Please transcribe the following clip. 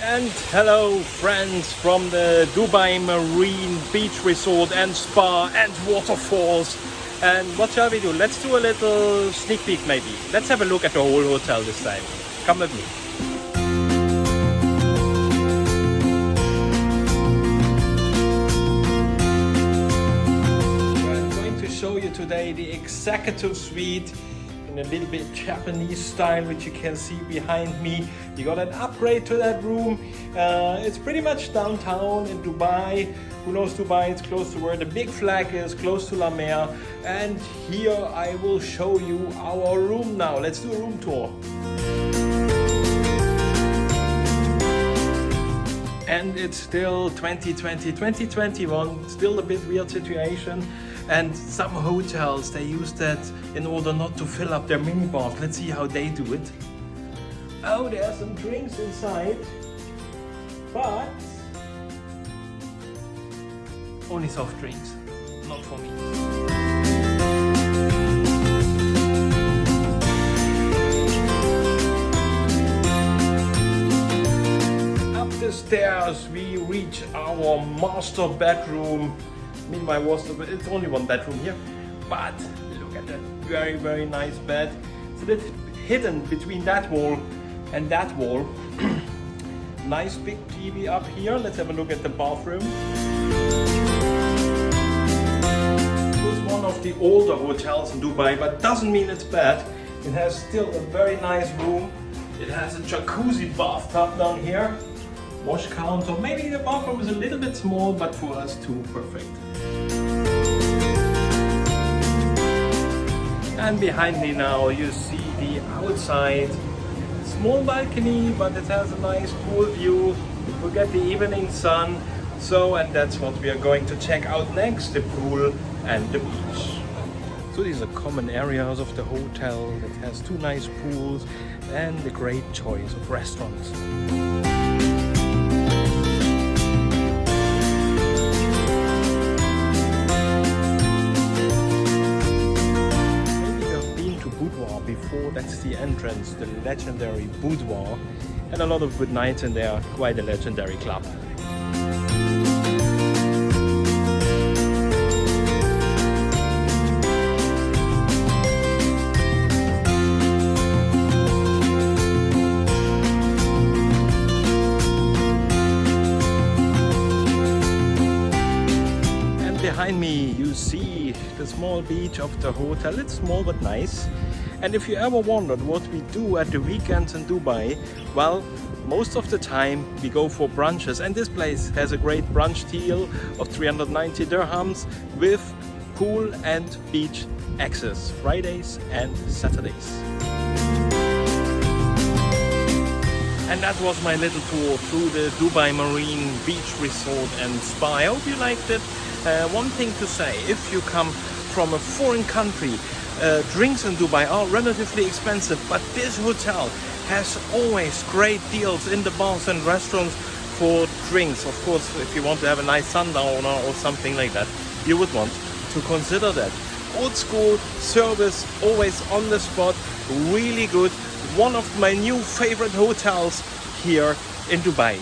And hello friends from the Dubai Marine Beach Resort and Spa and Waterfalls. And what shall we do? Let's do a little sneak peek maybe. Let's have a look at the whole hotel this time. Come with me. I'm going to show you today the executive suite in a little bit Japanese style, which you can see behind me. You got an upgrade to that room. It's pretty much downtown in Dubai. Who knows Dubai? It's close to where the big flag is, close to La Mer. And here I will show you our room now. Let's do a room tour. And it's still 2020, 2021, still a bit weird situation. And some hotels, they use that in order not to fill up their minibars. Let's see how they do it. Oh, there are some drinks inside, but only soft drinks, not for me. Up the stairs, we reach our master bedroom. Meanwhile, it's only one bedroom here, but look at that very, very nice bed. It's a bit hidden between that wall and that wall. Nice big TV up here. Let's have a look at the bathroom. It's one of the older hotels in Dubai, but doesn't mean it's bad. It has still a very nice room. It has a jacuzzi bathtub down here. Wash counter. Maybe the bathroom is a little bit small, but for us too perfect. And behind me now you see the outside. Small balcony, but it has a nice pool view. We get the evening sun. And that's what we are going to check out next, the pool and the beach. So these are common areas of the hotel. It has two nice pools and a great choice of restaurants. Before, that's the entrance, the legendary boudoir, and a lot of good nights in there, quite a legendary club. And behind me you see the small beach of the hotel. It's small but nice. And if you ever wondered what we do at the weekends in Dubai, well, most of the time we go for brunches, and this place has a great brunch deal of 390 dirhams with pool and beach access, Fridays and Saturdays. And that was my little tour through the Dubai Marine Beach Resort and Spa. I hope you liked it. One thing to say, if you come from a foreign country, drinks in Dubai are relatively expensive, but this hotel has always great deals in the bars and restaurants for drinks. Of course, if you want to have a nice sundowner or something like that, you would want to consider that. Old school service, always on the spot, really good. One of my new favorite hotels here in Dubai.